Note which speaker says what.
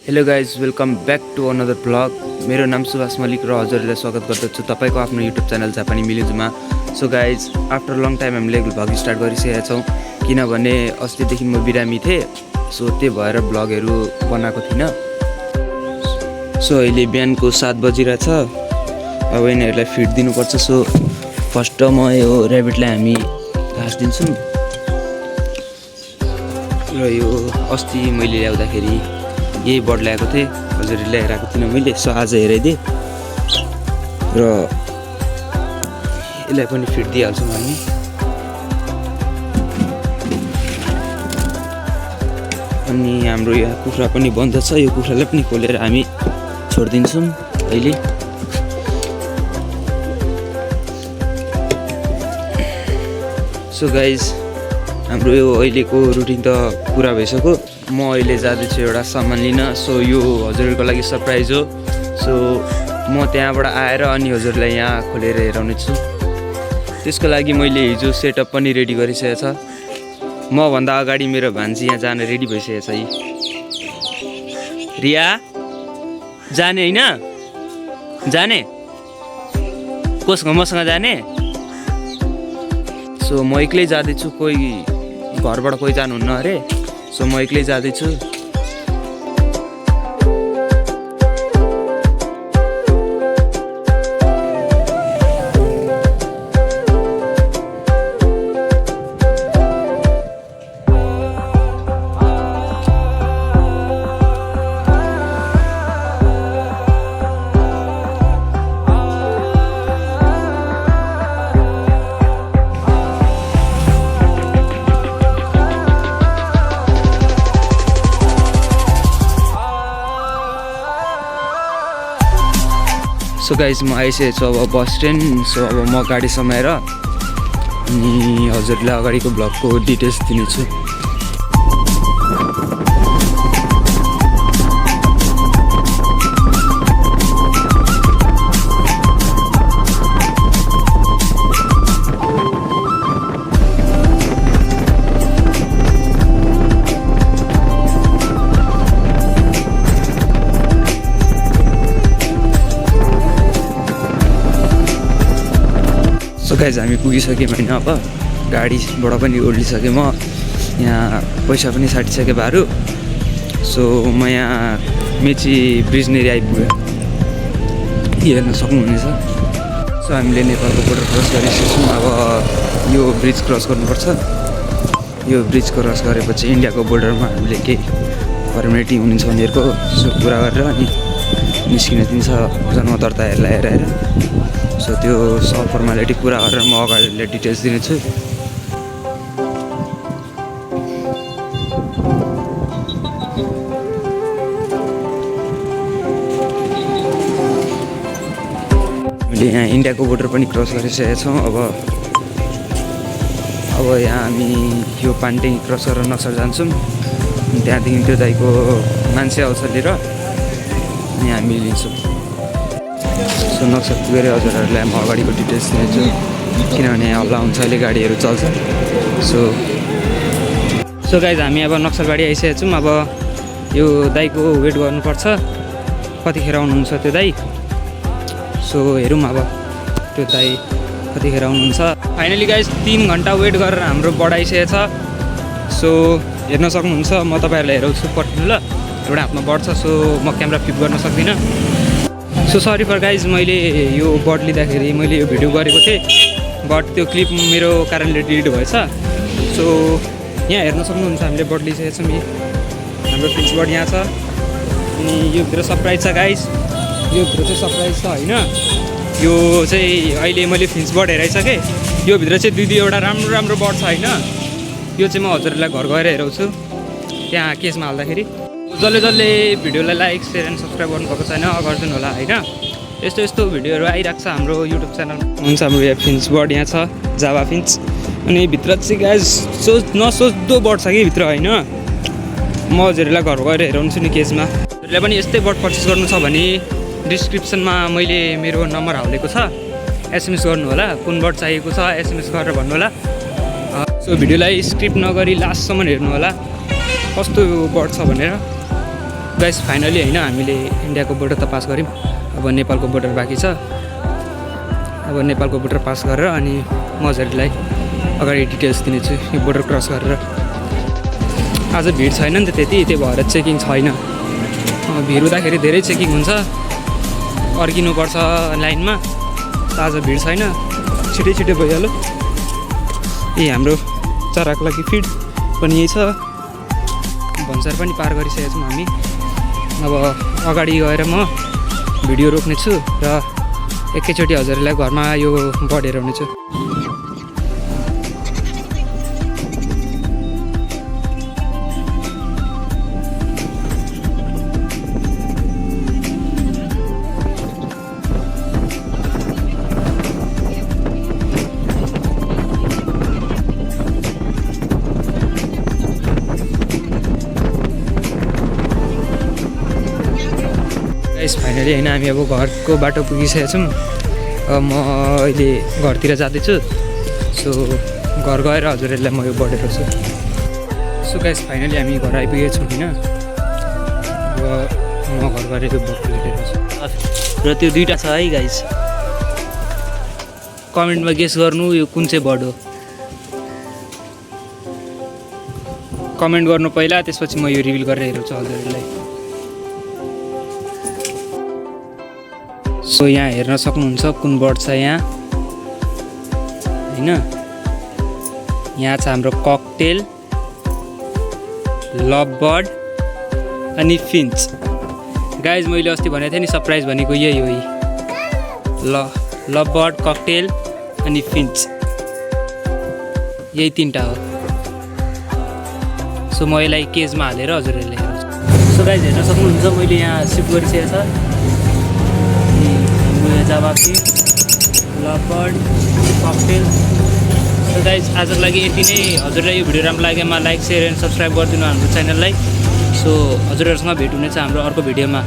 Speaker 1: Hello guys, welcome back to another blog. मेरो नाम सुभाष मलिक र हजुरहरूलाई स्वागत गर्दछु तपाईँको आफ्नो युट्युब च्यानल जापानी मिलिजुमा। So guys, after long time हामीले भ्लग स्टार्ट गरिसकेका छौँ, किनभने अस्तिदेखि म बिरामी थिएँ। सो त्यही भएर भ्लगहरू बनाएको थिइनँ। सो अहिले बिहानको 7 बजिरहेछ। अब यिनीहरूलाई फिड दिनुपर्छ। सो फर्स्ट म यो ऱ्याबिटलाई हामी घाँस दिन्छौँ र यो अस्ति मैले ल्याउँदाखेरि यही बर्ड ल्याएको थिएँ, हजुर ल्याएर आएको थिइनँ मैले। सो आज हेराइदिएँ र यसलाई पनि फिड दिइहाल्छौँ हामी। अनि हाम्रो यहाँ कुखुरा पनि बन्द छ, यो कुखुरालाई पनि खोलेर हामी छोडिदिन्छौँ अहिले। सो गाइज, हाम्रो यो अहिलेको रुटिन त पुरा भइसक्यो। म अहिले जाँदैछु एउटा सामान लिन। सो यो हजुरहरूको लागि सरप्राइज हो। सो म त्यहाँबाट आएर अनि हजुरलाई यहाँ खोलेर हेराउने छु। त्यसको लागि मैले हिजो सेटअप पनि रेडी गरिसकेको छ। मभन्दा अगाडि मेरो भान्जी यहाँ जान रेडी भइसकेको छ। रिया जाने होइन? जाने कोसँग? मसँग जाने? सो म एक्लै जाँदैछु, कोही घरबाट कोही जानुहुन्न अरे। सो म एक्लै जाँदैछु। सो गाइज, म आइसकेको छु अब बस स्ट्यान्ड। सो अब म गाडी समाएर अनि हजुरलाई अगाडिको ब्लगको डिटेल्स दिनेछु। सो गाइज, हामी पुगिसक्यौँ होइन। अब गाडीबाट पनि ओर्लिसकेँ म। यहाँ पैसा पनि साटिसकेँ भारू। सो म यहाँ मेची ब्रिजनेरी आइपुगेँ, हेर्न सक्नुहुनेछ। सो हामीले नेपालको बोर्डर क्रस गरिसकेछौँ। अब यो ब्रिज क्रस गर्नुपर्छ। यो ब्रिज क्रस गरेपछि इन्डियाको बोर्डरमा हामीले केही फर्मेलिटी हुनुहुन्छ उनीहरूको। सो पुरा गरेर अनि निस्किन दिन्छ जन्म दर्ताहरूलाई हेरेर। सो त्यो सब फर्मालिटी पुरा गरेर म अगाडिलाई डिटेल्स दिनेछु। हामीले यहाँ इन्डियाको बोर्डर पनि क्रस गरिसकेका छौँ। अब यहाँ हामी यो पान्टेङ क्रस गरेर नक्सल जान्छौँ। त्यहाँदेखि त्यो दाइको मान्छे आउँछ लिएर अनि हामी लिन्छौँ। सो नक्सल पुगेर हजुरहरूलाई म अगाडिको डिटेल्स दिनेछु, किनभने हल्ला हुन्छ, अहिले गाडीहरू चल्छ। सो गाइज, हामी अब नक्सलबाडी आइसकेको छौँ। अब यो दाइको वेट गर्नुपर्छ, कतिखेर आउनुहुन्छ त्यो दाइ। सो हेरौँ अब त्यो दाइ कतिखेर आउनुहुन्छ। फाइनली गाइज 3 घन्टा वेट गरेर हाम्रो बढाइसकेको छ। सो हेर्न सक्नुहुन्छ, म तपाईँहरूलाई हेराउँछु पर्खिनु ल। एउटा हातमा बढ्छ, सो म क्यामेरा फ्लिप गर्न सक्दिनँ। सो सरी फर गाइज, मैले यो बर्ड लिँदाखेरि मैले यो भिडियो गरेको थिएँ, बट त्यो क्लिप मेरो कारणले डिलिट भएछ। सो यहाँ हेर्न सक्नुहुन्छ, हामीले बर्ड लिइसकेको छौँ। हाम्रो फिन्च बर्ड यहाँ छ। अनि यो भित्र सरप्राइज छ गाइज, यो भित्र चाहिँ सरप्राइज छ होइन। यो चाहिँ अहिले मैले फिन्च बर्ड हेराइसकेँ। यो भित्र चाहिँ दुईवटा राम्रो राम्रो बर्ड छ होइन। यो चाहिँ म हजुरहरूलाई घर गएर हेराउँछु त्यहाँ केसमा हाल्दाखेरि। जसले भिडियोलाई लाइक सेयर एन्ड सब्सक्राइब गर्नुभएको छैन गरिदिनु होला होइन। यस्तो यस्तो भिडियोहरू आइरहेको छ हाम्रो युट्युब च्यानल। हुन्छ, हाम्रो यहाँ फिन्च बर्ड यहाँ छ, जावा फिन्च। अनि भित्र चाहिँ गाइज नसोच्दो बर्ड छ कि भित्र होइन। म हजुरहरूलाई घर गएर हेराउँछु नि केसमा। हजुरलाई पनि यस्तै बर्ड पर्चेस गर्नु छ भने डिस्क्रिप्सनमा मैले मेरो नम्बर हालेको छ, एसएमएस गर्नु होला। कुन बर्ड चाहिएको छ एसएमएस गरेर भन्नु होला। सो भिडियोलाई स्किप नगरी लास्टसम्म हेर्नु होला कस्तो बर्ड छ भनेर। गाइस फाइनली होइन हामीले इन्डियाको बोर्डर त पास गऱ्यौँ, अब नेपालको बोर्डर बाँकी छ। अब नेपालको बोर्डर पास गरेर अनि म हजुरहरूलाई अगाडि डिटेल्स दिनेछु यो बोर्डर क्रस गरेर। आज भिड छैन नि त त्यही भएर चेकिङ छैन। भिड हुँदाखेरि धेरै चेकिङ हुन्छ, पर्खिनुपर्छ लाइनमा। आज भिड छैन, छिटै भइहाल्यो। हाम्रो चराको लागि फिड पनि यही छ। भन्सार पनि पार गरिसकेको छौँ हामी। अब अगाडि गएर म भिडियो रोक्नेछु र एकैचोटि हजुरहरूलाई घरमा यो बर्ड हेराउनेछु। फाइनली होइन हामी अब घरको बाटो पुगिसकेको छौँ। अब म अहिले घरतिर जाँदैछु। सो घर गएर हजुरहरूलाई म यो बर्ड हेर्छु। सो गाइस फाइनली हामी घर आइपुगेको छौँ होइन। अब म घर गएर यो बर्ड हेर्छु
Speaker 2: र त्यो दुईवटा छ है गाइस। कमेन्टमा गेस गर्नु यो कुन चाहिँ बर्ड हो।
Speaker 1: कमेन्ट गर्नु पहिला, त्यसपछि म यो रिभिल गरेर हेर्छु हजुरहरूलाई। सो यहाँ हेर्न सक्नुहुन्छ कुन बर्ड छ यहाँ होइन। यहाँ छ हाम्रो ककटेल, लभ बर्ड अनि फिन्च। गाइज मैले अस्ति भनेको थिएँ नि सरप्राइज भनेको यही हो। लभ बर्ड, ककटेल अनि फिन्च, यही तिनवटा हो। सो म यसलाई केजमा हालेर हजुरहरूले हेर्छु।
Speaker 2: सो गाइज हेर्न सक्नुहुन्छ मैले यहाँ सिफ्ट गरिसकेको छ। जाबाकी, love bird, cockatiel. So guys आजको लागि यति नै। हजुरलाई यो भिडियो राम्रो लागेमा लाइक, सेयर एन्ड सब्सक्राइब गरिदिनु हाम्रो च्यानललाई। सो हजुरहरूसँग भेट हुनेछ हाम्रो अर्को भिडियोमा।